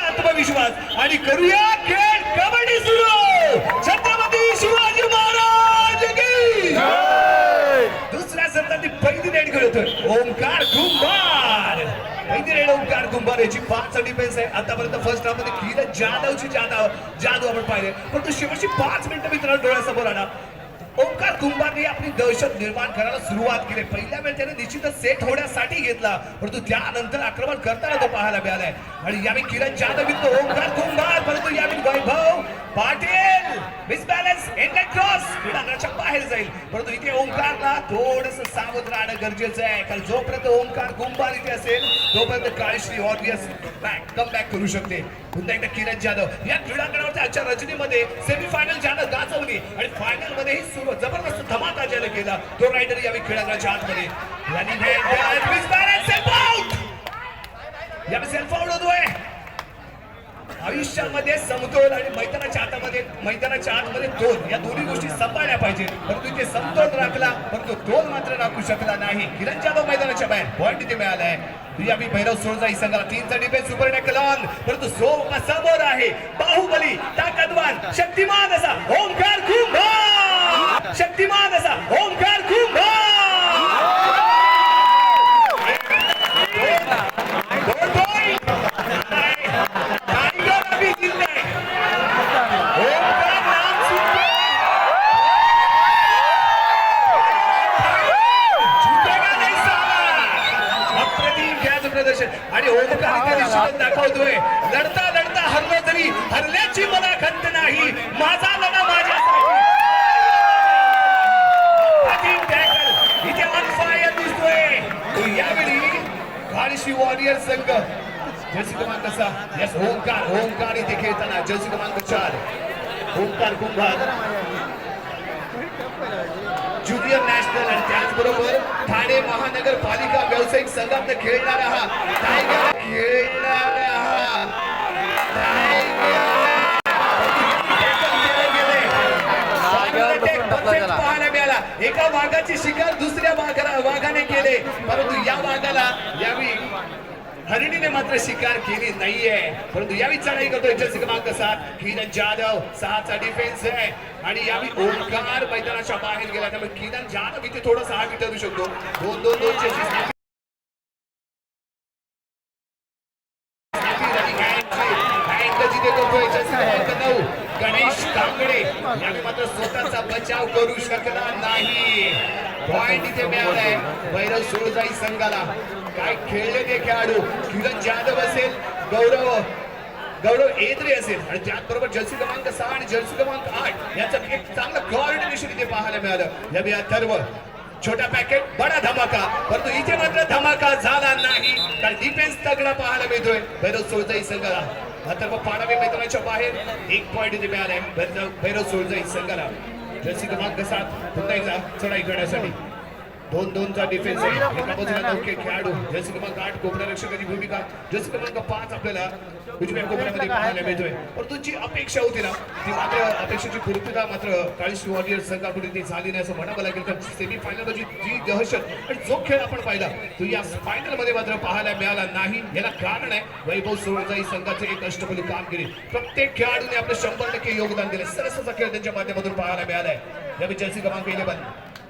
आत्मविश्वास आणि करूया खेळ कबड्डी सुरू. छत्रपती शिवाजी महाराज की दुसऱ्या सत्राची पहिली रेड खेळतोय ओमकार कुंभार. पहिली रेड ओमकार कुंभार याची 5 डिफेन्स आहे. आतापर्यंत फर्स्ट हाफ मध्ये किरण जाधवची जादू आपण पाहिले, परंतु शेवटची 5 मिनिटं मित्रांनो डोळ्यासमोर आला. ओमकार कुंभारने आपली दहशत निर्माण करायला सुरुवात केली. पहिल्या वेळेस त्याने निश्चितच सेट होण्यासाठी घेतला, परंतु त्यानंतर आक्रमण करताना तो पाहायला मिळालाय. आणि यावेळी किरण जाधव विरुद्ध ओमकार कुंभार, परंतु यावेळी वैभव पाटील मिसबॅलन्स एंडेड क्रॉस क्रीडांगणाच्या बाहेर जाईल. परंतु इथे ओमकारला थोडस सावध राहणं गरजेचं आहे, कारण जोपर्यंत ओमकार कुंभार इथे असेल तोपर्यंत काळीश्री ऑडियन्स कम बॅक करू शकते. पुन्हा एकदा किरण जाधव या क्रीडांगणावरच्या आजच्या रजनीमध्ये सेमीफायनल ज्यानं गाजवली आणि फायनल मध्ये ही जबरदस्त धमाका ज्याने केला तो रायडर यावेळी क्रीडांगणाच्या आतमध्ये सेल्फ आउट होतोय. आयुष्यामध्ये समतोल आणि मैदानाच्या आतमध्ये तोल या दोन्ही गोष्टी सांभाळल्या पाहिजेत. परंतु इथे समतोल राखला, परंतु तोल मात्र राखू शकला नाही. किरण जाधव मैदानाच्या बाहेर पॉईंट इथे मिळालाय. यावेळी भैरव सोळजाई संघाला 3चा डिफेन्स सुपर टॅकल, परंतु समोर आहे बाहुबली ताकदवान शक्तिमान असा ओमकार कुंभार. शक्तिमान असा ओमकार कुंभार. आणि ओमकार इथे निश्चितच दाखवतोय लढता लढता हरलो तरी हरल्याची मला खंत नाही, माझा लढा माझ्यासाठी. इथे ऑन फायर दिसतोय. यावेळी काळीश्री वॉरियर संघ जर्सी क्रमांक 6 यस ओमकार इथे खेळताना जर्सी क्रमांक 4 ओमकार कुंभार ज्युनियर नॅशनल आणि त्याचबरोबर ठाणे महानगरपालिका व्यावसायिक संघात खेळणारा हा टायगर पाहायला मिळाला. एका वाघाची शिकार दुसऱ्या वाघाने केले, परंतु या वाघाला यावेळी हरिणीने मात्र शिकार केली नाहीये. परंतु यावेळी चढाई करतोय जर्सी क्रमांक 7 किरण जाधव. 6चा डिफेन्स आहे आणि यावेळी ओमकार मैदानाच्या बाहेर गेला, त्यामुळे किरण जाधव इथे थोडासा हात ठरू शकतो. 2-2-2 गणेश कांगडे याने मात्र स्वतःचा बचाव करू शकला नाही. पॉइंट इथे मिळालाय भैरव सोळजाई संघाला. काय खेळले ते खेळाडू. किरण जाधव असेल, गौरव एद्रे असेल आणि त्याचबरोबर जर्सी क्रमांक 6 आणि जर्सी क्रमांक 8 याचं एक चांगलं कोऑर्डिनेशन इथे पाहायला मिळालं. या अथर्व छोटा पॅकेट बडा धमाका, परंतु इथे मात्र धमाका झाला नाही, कारण डिफेन्स तगडा पाहायला मिळतोय भैरव सोळजाई संघाला. अथर्व पाडावे मैदानाच्या बाहेर 1 पॉइंट इथे मिळालाय भैरव सोळजाई संघाला. जर्सी क्रमांक 7 पुन्हा एकदा चढाई करण्यासाठी 2-2चा डिफेन्स आहे. एका बाजूला नौके खेळाडू जर्सी क्रमांक 8 कोपरा रक्षकाची भूमिका, जर्सी क्रमांक 5 आपल्याला उजव्या कोपऱ्यामध्ये पाहायला मिळतोय. परंतु जी अपेक्षा होती ना ती मात्र अपेक्षेची पूर्तता मात्र काळीश्री वॉरियर संघाकडून ती झाली नाही असं म्हणावं लागेल. तर सेमीफायनल ची जी दहशत आणि जो खेळ आपण पाहिला तो या फायनल मध्ये मात्र पाहायला मिळाला नाही. याला कारण आहे वैभव सोळजाई संघाचे एक अष्टपैलू कामगिरी. प्रत्येक खेळाडूने आपलं 100% योगदान दिले. सरसचा खेळ त्यांच्या माध्यमातून पाहायला मिळालाय. यावेळी जर्सी क्रमांक 11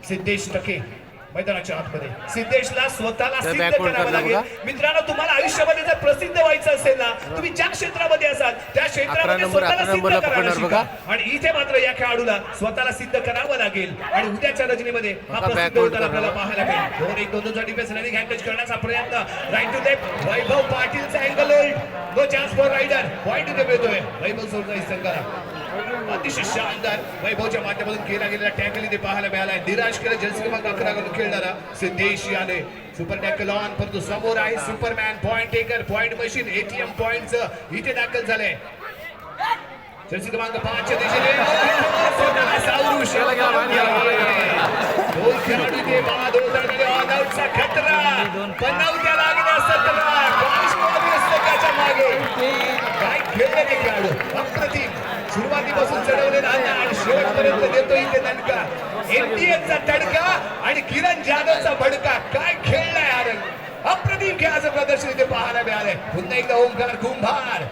सिद्धेश टके मैदानाच्या आतमध्ये. सिद्धेशला स्वतःला सिद्ध करावं लागेल. मित्रांनो, तुम्हाला आयुष्यामध्ये जर प्रसिद्ध व्हायचं असेल ना, तुम्ही ज्या क्षेत्रामध्ये असाल त्या 11 क्षेत्रामध्ये नंबर, स्वतःला 11 सिद्ध नंबरला करायला पकडणार शिका. बघा. आणि इथे मात्र या खेळाडूला स्वतःला सिद्ध करावं लागेल आणि उद्याच्या रजनीमध्ये हा बघा, प्रसिद्ध backward होताना आपल्याला करणार. पाहायला मिळेल. 2-1-2-2 चा डिफेन्स रनिंग हँड टच करण्याचा प्रयत्न राईट टू लेफ्ट वैभव पाटीलचा angle hold no chance for raider point इथे मिळतोय वैभव सोडचा संघाला अतिशय शानदार वैभवच्या माध्यमातून केला गेलेला टॅकल इथे पाहायला मिळाला निराश केलं जर्सी क्रमांक 11 कडून खेळणारा सिद्धेश याने सुपर टॅकल ऑन परंतु समोर आहे superman point taker point machine ATM पॉइंटचं इथे दाखल झालंय जर्सी क्रमांक 5 च्या दिशेने स्वतःला सावरू दोन खेळाडू इथे बाद होतात ऑल आउटचा खतरा पन्नावत्या लागल्या 17 त्याच्या मागे काय खेळले ते खेळाडू अप्रतिम सुरुवातीपासून चढवलेला आणि शेवटपर्यंत देतो इथे दणका एनटीएचा तडका आणि किरण जाधवचा भडका काय खेळलाय आरंग अप्रतिम खेळाचं प्रदर्शन इथे पाहायला मिळालंय पुन्हा एकदा ओंकार कुंभार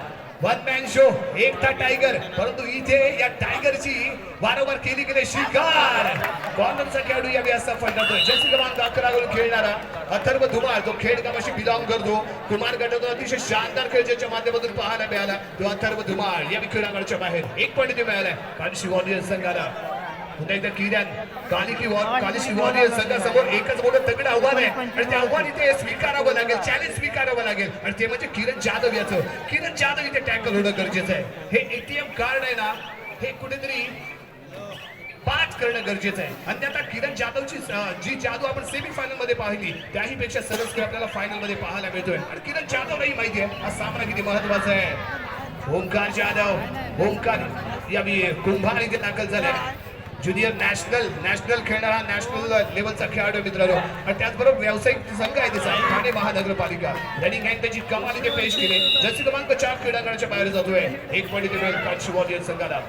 वन मॅन शो एकटा टायगर परंतु इथे या टायगरची वारंवार केली गेली शिकार कॉर्नरचा खेळाडू यावेळी असा फंडातोय जर्सी क्रमांक 11 वरून खेळणारा अथर्व धुमाळ तो खेडगावाशी बिलॉंग करतो कुमार गटातून अतिशय शानदार खेळ ज्याच्या माध्यमातून पाहायला मिळाला तो अथर्व धुमाळ या खेळाकडच्या बाहेर एक पॉईंट इथे मिळालाय कालशी वॉरियर संघाला पुन्हा एकदा किरण कालीशी वॉरियर संघासमोर एकच मोठं तगडं आव्हान आहे आणि ते आव्हान इथे स्वीकारावं लागेल चॅलेंज स्वीकारावं लागेल आणि ते म्हणजे किरण जाधव याचं किरण जाधव इथे टॅकल होणं गरजेचं आहे हे एटीएम कार्ड आहे ना हे कुठेतरी पाच करणं गरजेचं आहे आणि आता किरण जाधवची जी जादू आपण सेमीफायनल मध्ये पाहिली त्याही पेक्षा सरस खेळ आपल्याला फायनल मध्ये पाहायला मिळतोय आणि किरण जाधवलाही माहिती आहे हा सामना किती महत्वाचा आहे ओंकार जाधव ओंकार या कुंभार इथे दाखल झालाय ज्युनियर नॅशनल खेळणारा नॅशनल लेवलचा खेळाडू मित्रांनो आणि त्याचबरोबर व्यावसायिक संघ आहे त्याचा ठाणे महानगरपालिका रनिंग हँड त्याची कमाल इथे पेश केली जर्सी क्रमांक 4 क्रीडांगणाच्या बाहेर जातोय एक पॉईंट इथे कालशी वॉरियर संघाला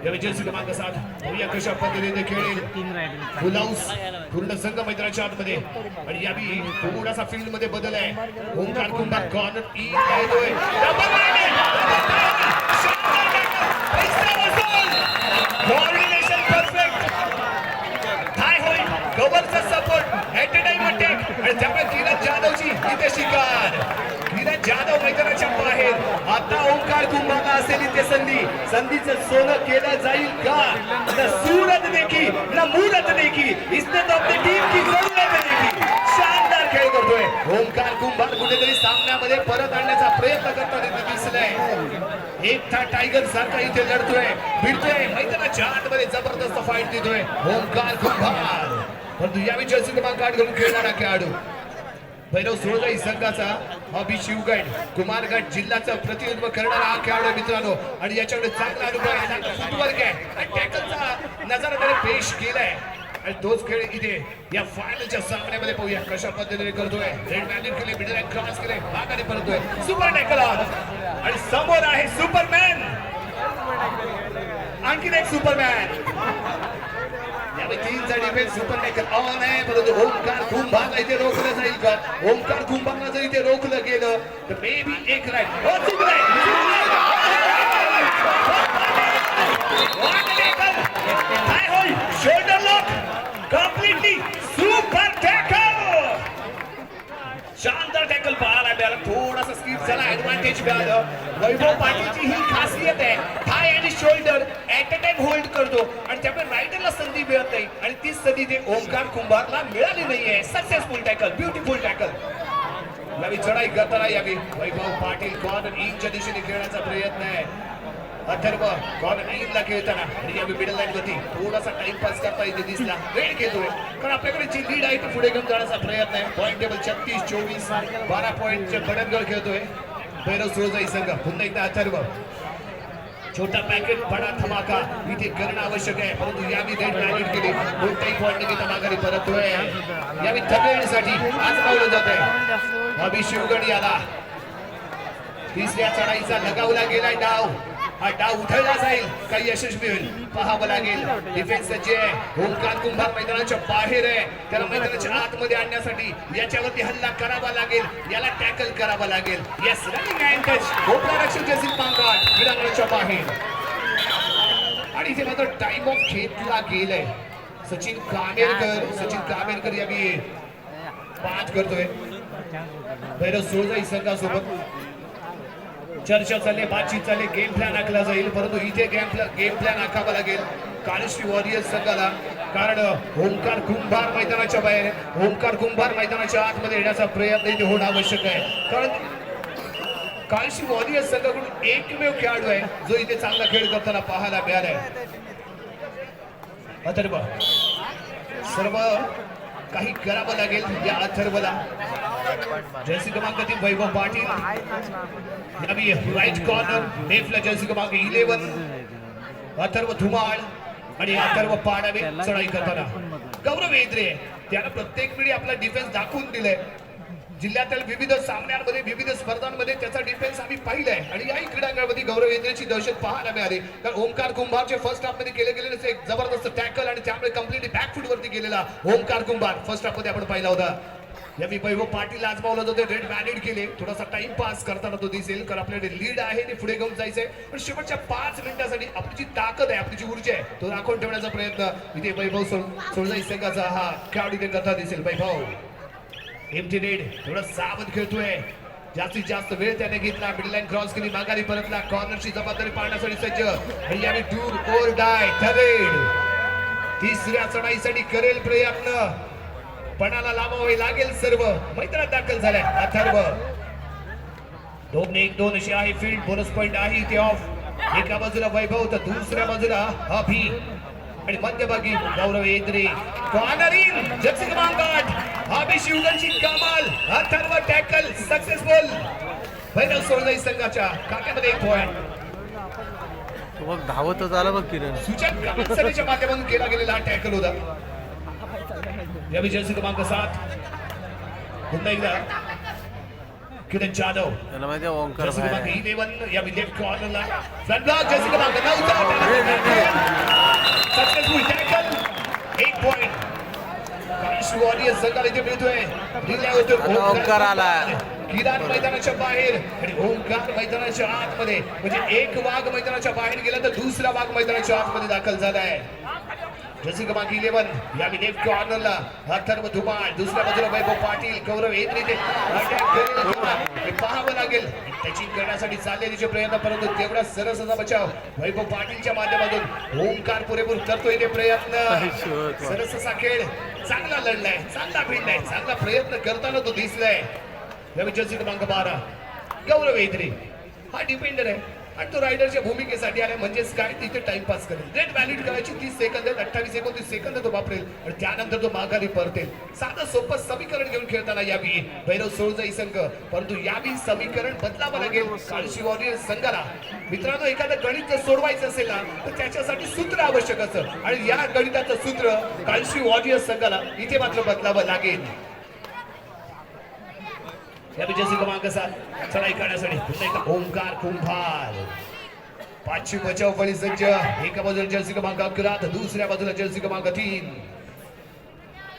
यावेळी जर्सी क्रमांक 7 बघूया कशा पद्धतीने खेळेल फुल हाऊस पूर्ण संघ मैदानाच्या आतमध्ये आणि यावेळी थोडासा फील्ड मध्ये बदल आहे ओंकार कुंभार कॉर्नर ई येतोय कोऑर्डिनेशन परफेक्ट काय होईल गवरचा support at a time attack आणि त्यामुळे किरण जाधवची इथे शिकार किरण जाधव मैदानाच्या बाहेर आता ओंकार कुंभारला असेल इथे संधीचं सोनं केलं जाईल का ना सूरत देखी ना मूरत देखी इज्जत ऑफ द टीम की जरूरत देखी शानदार खेळ करतोय ओंकार कुंभार कुठेतरी सामन्यामध्ये परत आणण्याचा प्रयत्न करताना दिसलाय एकटा टायगर सारखा इथे लढतोय भिडतोय मैदानाच्या आतमध्ये जबरदस्त फाईट देतोय ओंकार कुंभार परंतु यावेळी जर्सी क्रमांक 8 घालून खेळणारा खेळाडू भैरव सोळजाई संघाचा अभि शिवगड कुमारगड जिल्ह्याचं प्रतिनिधित्व करणारा हा खेळाडू मित्रांनो आणि याच्याकडे चांगला अनुभव आहे फुटवर्क आहे आणि टॅकलचा नजारा त्याने पेश केलाय आणि तोच खेळ इथे या फायनलच्या सामन्यामध्ये पाहूया कशा पद्धतीने करतोय रेड मॅन केले मिडल लाईन क्रॉस केले मागाने परतोय सुपर टॅकल आणि समोर आहे सुपरमॅन आणखीन एक सुपरमॅन यावेळी 3 चा डिफेन्स सुपर टॅकल ऑन आहे परंतु ओंकार कुंभारला इथे रोखलं जाईल का ओंकार कुंभारला जर इथे रोखलं गेलं तर मे बी एक राईट हो चुकलाय काय होईल shoulder lock completely super tackle शानदार टॅकल पाहायला मिळाला थोडासा स्किप झाला ऍडव्हान्टेज मिळालं वैभव पाटीलची ही खासियत आहे थाय आणि shoulder at a time hold करतो आणि त्यामुळे रायडरला संधी मिळत नाही आणि तीच संधी ते ओंकार कुंभारला मिळाली नाहीये सक्सेसफुल टॅकल ब्युटिफुल टॅकल यावी चढाई करताना यावी वैभव पाटील कॉर्नर इनच्या दिशेने खेळण्याचा प्रयत्न आहे अथर्व कॉर्नर इनला खेळताना आणि यावी मिडल लाईन वरती थोडासा टाइमपास करता इथे दिसला वेळ घेतोय कारण आपल्याकडे जी लीड आहे ती पुढे घेऊन जाण्याचा प्रयत्न आहे पॉईंट टेबल 36-24 12 पॉईंटचे बडनगड खेळतोय भैरव सोळजाई संघ पुन्हा एकदा अथर्व छोटा पॅकेट बडा धमाका इथे करणं आवश्यक आहे परंतु यावी रेड पॅकेट केली कोणताही पॉईंट घेता माघारी परततोय यावी थकवण्यासाठी आज पावलं जात आहे अभि शिवगड याला तिसऱ्या चढाईचा लगावला गेलाय डाव हा डाव उठवला जाईल काही यशस्वी होईल पाहावं लागेल डिफेन्स जे आहे ओंकार कुंभार मैदानाच्या बाहेर आहे त्याला मैदानाच्या आतमध्ये आणण्यासाठी याच्यावरती हल्ला करावा लागेल याला टॅकल करावा लागेल yes running hand touch Gopla रक्षक जसील पांगाट क्रीडांगणाच्या बाहेर आणि इथे मात्र टाइम ऑफ घेतला गेलाय सचिन कामेरकर यावी 5 करतोय भैरव सोळजाई संघासोबत चर्चा चालली, बातचीत चालली, गेम प्लॅन आखला जाईल, परंतु इथे गेम प्लॅन आखावा लागेल काळश्री वॉरियर्स संघाला. कारण ओंकार कुंभार मैदानाच्या बाहेर आहे. ओंकार कुंभार मैदानाच्या आतमध्ये येण्याचा प्रयत्न इथे होणं आवश्यक आहे. कारण काळश्री वॉरियर्स संघाकडून एकमेव खेळाडू आहे जो इथे चांगला खेळ करताना पाहायला मिळालाय. अथर्व, सर्व काही करावं लागेल या अथर्वला. जर्सी क्रमांक 3 वैभव पाटील, यावी राईट कॉर्नर लेफ्टला जर्सी क्रमांक 11 अथर्व धुमाळ आणि अथर्व पाडावे चढाई करताना. गौरव एद्रे, त्यानं प्रत्येक वेळी आपला डिफेन्स दाखवून दिलाय. जिल्ह्यातील विविध सामन्यांमध्ये, विविध स्पर्धांमध्ये त्याचा डिफेन्स आम्ही पाहिलाय आणि याही क्रीडांगणामध्ये गौरव एद्रेची दहशत पाहायला मिळाली. कारण ओमकार कुंभारचे फर्स्ट हाफ मध्ये केले गेलेले एक जबरदस्त टॅकल आणि त्यामुळे कम्प्लीटली बॅकफूट वरती गेलेला ओमकार कुंभार फर्स्ट हाफ मध्ये आपण पाहिला होता. यावेळी वैभव पाटील आजमावला जातो, रेड व्हॅलिड केले, थोडासा टाइम पास करताना तो दिसेल. कारण आपल्याकडे लीड आहे, ते पुढे घेऊन जायचंय. पण शेवटच्या 5 मिनिटांसाठी आपली जी ताकद आहे, आपली जी ऊर्जा आहे, तो राखून ठेवण्याचा प्रयत्न इथे वैभव सोळजाई संघाचा हा खेळाडू इथे करता दिसेल. वैभव एमटी रेड थोडं सावध खेळतोय, जास्तीत जास्त वेळ त्याने घेतला, मिडल लाईन क्रॉस केली, माघारी परतला, कॉर्नरची जबाबदारी पाळण्यासाठी सज्ज. आणि यावेळी डू और डाय थर्ड तिसऱ्या चढाईसाठी करेल प्रयत्न, पणाला लावावे लागेल. सर्व मैदानात दाखल झालाय अथर्व. 2-1-2 अशी आहे फील्ड. बोनस पॉइंट आहे इथे ऑफ. एका बाजूला वैभव तर दुसऱ्या बाजूला अभि आणि मध्यभागी गौरव एद्रे. कॉर्नरिंग जर्सी क्रमांक 8 अभि शिवगणची कमाल. Atharva tackle successful. वैभव सोळजाई संघाच्या खात्यामध्ये 1 पॉइंट. तो बघ धावतच आला बघ किरण. सूचक कामसरीच्या माध्यमातून केला गेलेला हा टॅकल होता. यावेळी जर्सी क्रमांक 7 पुन्हा एकदा किरण जाधव, त्याला माहिती आहे ओंकार जर्सी बाहेर क्रमांक आहे. 11 यावेळी लेफ्ट कॉर्नरला फ्रंट ब्लॉक जर्सी क्रमांक 9 सक्सेसफुल टॅकल 1 पॉइंट. काळश्री वॉरियर्स संघाला इथे मिळतोय. रिले होतो आता ओंकार आला. किरण मैदानाच्या बाहेर आणि ओंकार मैदानाच्या आतमध्ये. म्हणजे एक वाघ मैदानाच्या बाहेर गेला तर दुसरा वाघ मैदानाच्या आतमध्ये दाखल झालाय. जर्सी क्रमांक 11 यावेळी लेफ्ट कॉर्नरला अथर्व धुमाळ, दुसऱ्या बाजूला वैभव पाटील, गौरव एद्रे ते अटॅक करेल, पाहावं लागेल त्याची करण्यासाठी चाललेले प्रयत्न, परंतु तेवढा सरस असा बचाव वैभव पाटीलच्या माध्यमातून. ओंकार पुरेपूर करतोय ते प्रयत्न. सरस असा खेळ, चांगला लढलाय, चांगला भिडलाय, चांगला प्रयत्न करताना तो दिसलाय. यावेळी जर्सी क्रमांक 12 गौरव एद्रे हा डिफेंडर आहे आणि तो रायडरच्या भूमिकेसाठी आला. म्हणजेच काय, तिथे टाइमपास करेल, रेड व्हॅलिड करायची 30 सेकंद, 28-29 सेकंद तो वापरेल आणि त्यानंतर तो माघारी परतेल. साधं सोपं समीकरण घेऊन खेळताना यावी भैरव सोळजाई संघ, परंतु यावी समीकरण बदलावं लागेल काळशी वॉरियर्स संघाला. मित्रांनो, एखादं गणित जर सोडवायचं असेल ना तर त्याच्यासाठी सूत्र आवश्यक असतं आणि या गणिताचं सूत्र काळशी वॉरियर्स संघाला इथे मात्र बदलावं लागेल. जर्सी क्रमांक 7 चढाई करण्यासाठी ओंकार कुंभार. 5वी बचाव फळी सज्ज. एका बाजूला जर्सी क्रमांक 11 तर दुसऱ्या बाजूला जर्सी क्रमांक 3.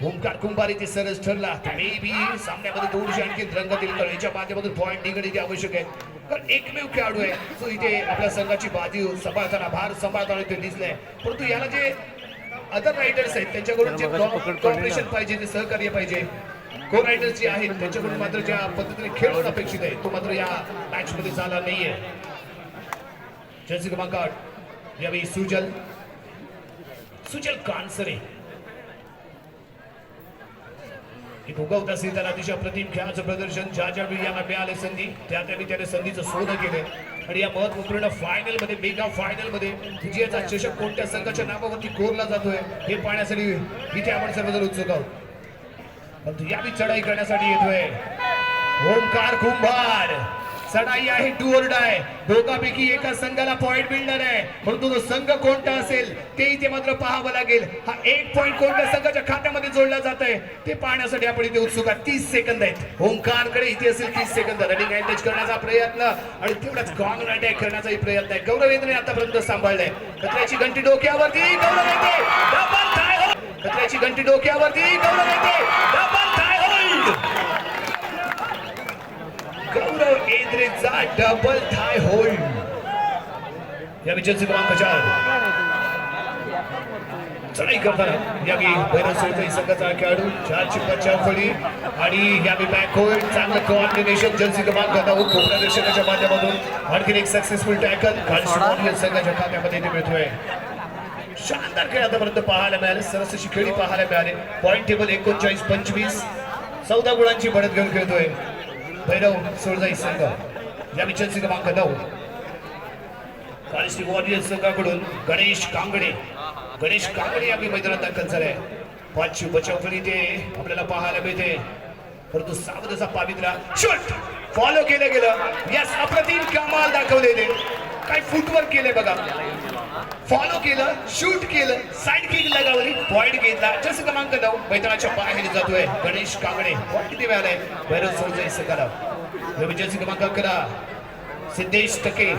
ओंकार कुंभार इथे सरस ठरला तर मे बी सामन्यामध्ये थोडीशी आणखी रंगत येईल. तर याच्या माध्यमातून पॉईंट निघणे इथे आवश्यक आहे. कारण एकमेव खेळाडू आहे जो इथे आपल्या संघाची बाजू सांभाळताना, भार सांभाळताना इथे दिसलाय. परंतु याला जे अदर रायडर्स आहेत त्यांच्याकडून जे कॉर्पोरेशन पाहिजे, ते सहकार्य पाहिजे. को रायडर्स जे आहेत त्यांच्याकडून मात्र ज्या पद्धतीने खेळणं अपेक्षित आहे तो मात्र या मॅच मध्ये झाला नाहीये. जर्सी क्रमांक 8 यावेळी सुजल कानसरे. एक उगवत असेल त्याला अतिशय अप्रतिम खेळाचं प्रदर्शन. ज्या ज्यावेळी याला मिळाले संधी त्यावेळी त्याने संधीचं शोध केले आणि या महत्वपूर्ण फायनल मध्ये, मेगा फायनल मध्ये विजयाचा चषक कोणत्या संघाच्या नावावरती कोरला जातोय हे पाहण्यासाठी इथे आपण सर्वजण उत्सुक आहोत. परंतु यावी चढाई करण्यासाठी येतोय ओंकार कुंभार. चढाई आहे डू और डाय. दोघांपैकी एका संघाला पॉइंट मिळणार आहे, परंतु तो संघ कोणता असेल ते इथे मात्र पाहावं लागेल. हा 1 पॉइंट कोणत्या संघाच्या खात्यामध्ये जोडला जात आहे ते पाहण्यासाठी आपण इथे उत्सुक आहोत. 30 सेकंद आहेत ओंकारकडे. इथे असेल 30 सेकंद. रनिंग अटॅच करण्याचा प्रयत्न आणि तेवढाच कॉर्नर अटॅक करण्याचाही प्रयत्न आहे. गौरव एद्रे आतापर्यंत सांभाळलाय. कचऱ्याची घंटी डोक्यावरती, गौरव एद्रे डबल टाय होल्ड. कचऱ्याची घंटी डोक्यावरती, गौरव एद्रे डबल टाय होल्ड. गौरव एद्रेचा डबल थाय होल्ड. या जर्सी क्रमांक 4 चढाई करताना यावी भैरव सोळजाई संघाचा खेळाडू 4ची बचाव फळी आणि यावी बॅक होल्ड चांगलं कोऑर्डिनेशन जर्सी क्रमांक 9 कोपरादर्शकाच्या माध्यमातून आणखीन एक सक्सेसफुल टॅकल काळशी वॉरियर्स संघाच्या खात्यामध्ये इथे मिळतोय. शानदार खेळ आतापर्यंत पाहायला मिळाले, सरस अशी खेळी पाहायला मिळाले. पॉईंट टेबल 39-25 14 गुणांची बढ़त घेऊन खेळतोय भैरव सोळजाई संघ. यावी जर्सी क्रमांक 9 काळशी वॉरियर्स संघाकडून गणेश कांगडे आपली मैदानात दाखल झालाय. 5ची बचाव फळी ते आपल्याला पाहायला मिळते, परंतु सावध असा पावित्रा शॉट फॉलो केलं गेलं. यस, अप्रतिम कमाल दाखवलेले, काय फुटवर्क केले बघा. फॉलो केलं, शूट केलं, साइड किक लगावली, पॉइंट घेतला. जस क्रमांक 9 मैदानाच्या बाहेर जातोय गणेश कांगडे. पॉइंट किती मिळालाय भैरव सोळजाई संघाला. जर्सी क्रमांक 11 सिद्धेश टके.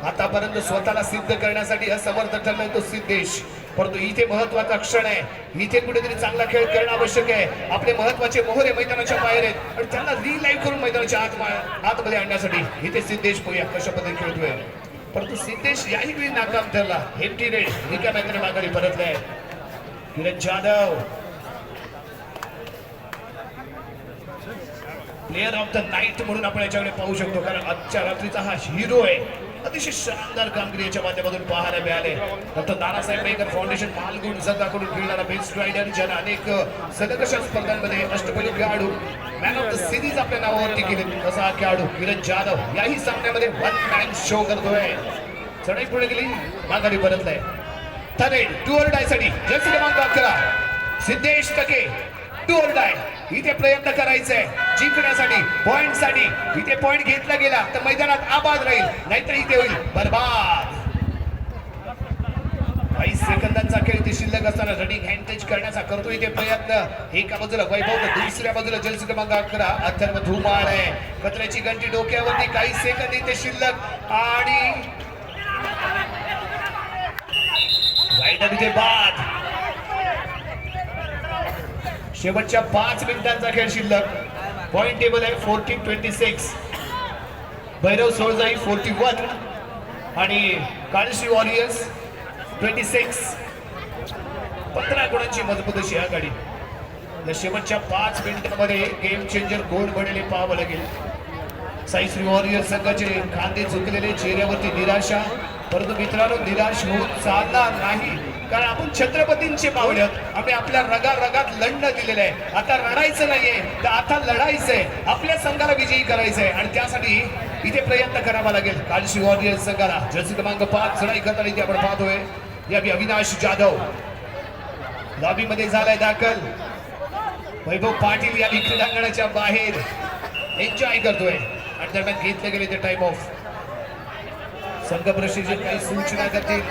आतापर्यंत स्वतःला सिद्ध करण्यासाठी असमर्थ ठरलाय तो सिद्धेश, परंतु इथे महत्वाचा क्षण आहे. इथे कुठेतरी चांगला खेळ करणं आवश्यक आहे. आपले महत्वाचे मोहरे मैदानाच्या बाहेर आहेत आणि त्यांना रिलाईव्ह करून मैदानाच्या आतमध्ये आणण्यासाठी इथे सिद्धेश पोया कशा पद्धतीने खेळतोय. परंतु सिद्धेश याही वेळी नाकाम ठरला. हेम्प्टी रेड रिकाम्या मैदानात माघारी परतलाय. Kiran Jadhav player of the night म्हणून आपण याच्याकडे पाहू शकतो, कारण आजच्या रात्रीचा हा हिरो आहे. अतिशय शानदार कामगिरी याच्या माध्यमातून पाहायला मिळाले. डॉक्टर नानासाहेब मेहकर फाउंडेशन मालगुण संघाकडून खेळणारा बेस्ट रायडर, ज्याला अनेक सलग अशा स्पर्धांमध्ये अष्टपैलू खेळाडू मॅन ऑफ द सिरीज आपल्या नावावरती केले, तसा हा खेळाडू किरण जाधव याही सामन्यामध्ये वन मॅन शो करतोय. चढाई पुढे गेली, माघारी परतलाय. थरेड टू ऑर डाय साठी जर्सी क्रमांक 11 सिद्धेश टके. टू ऑर डाय इथे प्रयत्न करायचंय जिंकण्यासाठी, पॉइंट साठी. इथे पॉइंट घेतला गेला तर मैदानात आबाद राहील, नाहीतर इथे होईल बर्बाद. 22 सेकंदांचा खेळ इथे शिल्लक असताना रनिंग हँड टच करण्याचा करतो इथे प्रयत्न. एका बाजूला वैभव तर दुसऱ्या बाजूला जर्सी क्रमांक 11 अथर्व धुमाळ आहे. कचऱ्याची घंटी डोक्यावरती, काही सेकंद इथे शिल्लक आणि रायडर इथे बाद. शेवटच्या 5 मिनिटांचा खेळ शिल्लक. पॉइंट टेबल आहे 40-26. भैरव सोळजाई 41 आणि काळशी वॉरियर्स 26. 15 गुणांची मजबूत अशी आघाडी. या शेवटच्या 5 मिनिटांमध्ये गेम चेंजर कोण बनेल हे पाहावं लागेल. साईश्री वॉरियर्स संघाचे खांदे झुकलेले, चेहऱ्यावरती निराशा. परंतु मित्रांनो, निराश होऊन चालणार नाही, कारण आपण छत्रपतींचे पावले आहोत. आम्ही आपल्या रगात लढणं दिलेलं आहे. आता रडायचं नाहीये, तर आता लढायचंय. आपल्या संघाला विजयी करायचंय आणि त्यासाठी इथे प्रयत्न करावा लागेल काळशी वॉरियर्स संघाला. जर्सी क्रमांक 5 चढाई करताना इथे आपण पाहतोय यावी अविनाश जाधव लॉबी मध्ये झालाय दाखल. वैभव पाटील या क्रीडांगणाच्या बाहेर एन्जॉय करतोय आणि दरम्यान घेतले गेले ते टाइम ऑफ. संघ प्रशिक्षक काही सूचना करतील,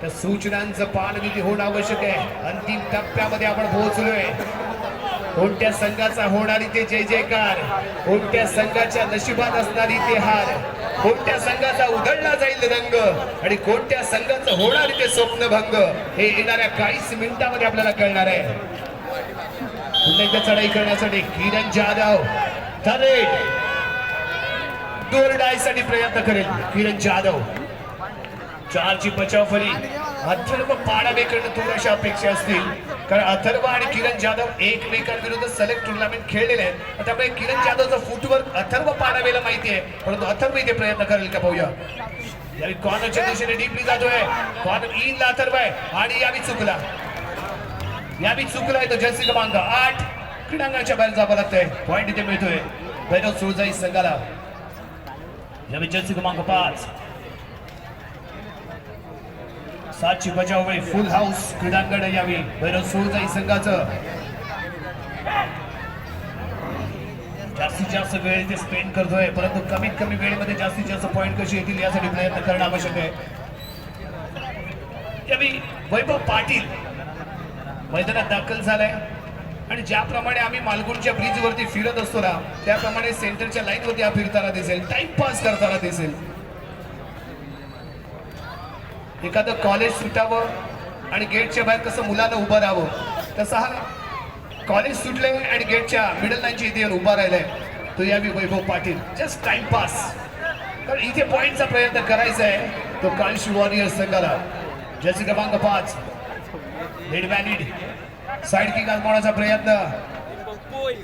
त्या सूचनांचं पालन होणं आवश्यक आहे. अंतिम टप्प्यामध्ये आपण पोहोचलोय. कोणत्या संघाचा होणार इथे जय जयकार, कोणत्या संघाच्या नशिबात असणारी ते हार, कोणत्या संघाचा उधळला जाईल रंग आणि कोणत्या संघाचं होणार इथे स्वप्नभंग, हे येणाऱ्या काहीच मिनिटांमध्ये आपल्याला कळणार आहे. पुन्हा एकदा चढाई करण्यासाठी किरण जाधव थरेड साठी प्रयत्न करेल. किरण जाधव 4ची बचाव फळी. अथर्व पाडावेकडनं थोड्याशा अपेक्षा असतील, कारण अथर्व आणि किरण जाधव एकमेकांविरुद्ध सलग टुर्नामेंट खेळलेले आहेत. त्यामुळे किरण जाधवचं फुटवर्क अथर्व पाडावेला माहिती आहे, परंतु अथर्व इथे प्रयत्न करेल का पाहूया. यावेळी कॉर्नरच्या दिशेने डीपली जातोय. कॉर्नर इन ला अथर्व आहे आणि यावी चुकलाय तो जर्सी क्रमांक 8 क्रीडांगणाच्या बाहेर जावं लागतंय. पॉइंट इथे मिळतोय भैरव सोळजाई संघाला. यावेळी जर्सी क्रमांक 5 7ची बचाव वेळी फुल हाऊस क्रीडांगण यावी भैरव सोळजाई संघाचं. जास्तीत जास्त वेळ इथे स्पेंड करतोय, परंतु कमीत कमी वेळेमध्ये जास्तीत जास्त पॉइंट कशी येतील यासाठी प्रयत्न करणं आवश्यक आहे. यावेळी वैभव पाटील मैदानात दाखल झालाय आणि ज्याप्रमाणे आम्ही मालगुणच्या ब्रिज वरती फिरत असतो ना, त्याप्रमाणे सेंटरच्या लाईन वरती हा फिरताना दिसेल, टाइमपास करताना दिसेल. एखादं कॉलेज सुटावं आणि गेटच्या बाहेर कसं मुलांना उभं राहावं, तसं हा कॉलेज सुटलंय आणि गेटच्या मिडल लाईनच्या इथे उभा राहिलाय तो यावी वैभव पाटील. जस्ट टाइमपास, कारण इथे पॉइंटचा प्रयत्न करायचा आहे तो काळशी वॉरियर्स संघाला. जर्सी क्रमांक 5 रेड व्हॅलिड साइड किक आजमावण्याचा प्रयत्न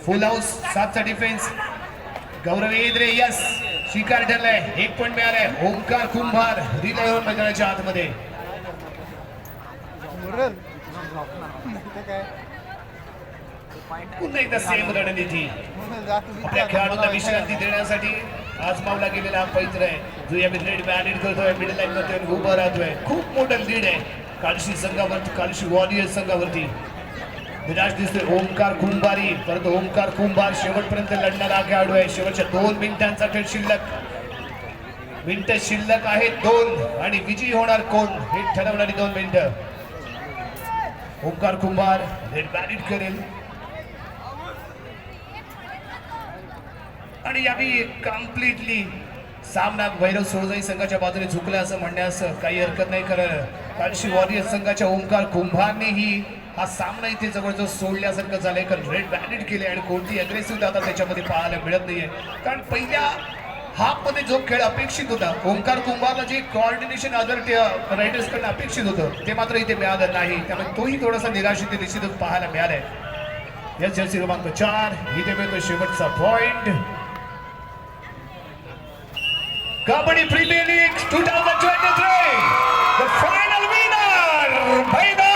फुल हाऊस 7चा डिफेन्स गौरव येद्रे यस शिकार ठरलाय 1 पॉइंट मिळालाय ओंकार कुंभार रिले होऊन मैदानाच्या आतमध्ये पुन्हा एकदा सेम रणनीती आपल्या खेळाडूंना विश्रांती देण्यासाठी आजमावला गेलेला हा पैत्र आहे जो या रेड व्हॅलिड करतोय मिडल लाईन मध्ये उभा राहतोय खूप मोठं लीड आहे कालशी संघावरती कालशी वॉरियर्स संघावरती विराज दिसतोय ओंकार कुंभारी परंतु ओंकार कुंभार शेवटपर्यंत लढणारा खेळाडू आहे शेवटच्या 2 मिनिटांचा खेळ मिनिटं शिल्लक आहेत 2 आणि विजयी होणार कोण हे ठरवणारी 2 मिनिटं ओंकार कुंभार रेड व्हॅलिड करेल आणि यावेळी कम्प्लिटली सामना भैरव सोळजाई संघाच्या बाजूने झुकला असं म्हणण्यास काही हरकत नाही कारण कालशी वॉरियर्स संघाच्या ओंकार कुंभारनेही हा सामना इथे जवळजवळ सोडल्यासारखं झालंय कारण रेड व्हॅलिड केले आणि कोणती अग्रेसिव्ह आता त्याच्यामध्ये पाहायला मिळत नाहीये कारण पहिल्या हाफ मध्ये जो खेळ अपेक्षित होता ओंकार कुंभारला जे कॉर्डिनेशन अदर रायडर्स कडनं अपेक्षित होतं ते मात्र इथे मिळालं नाही त्यामुळे तोही थोडासा निराश इथे निश्चितच पाहायला मिळालाय यस जर्सी क्रमांक 4 इथे मिळतो शेवटचा point kabaddi premier league 2023 the final winner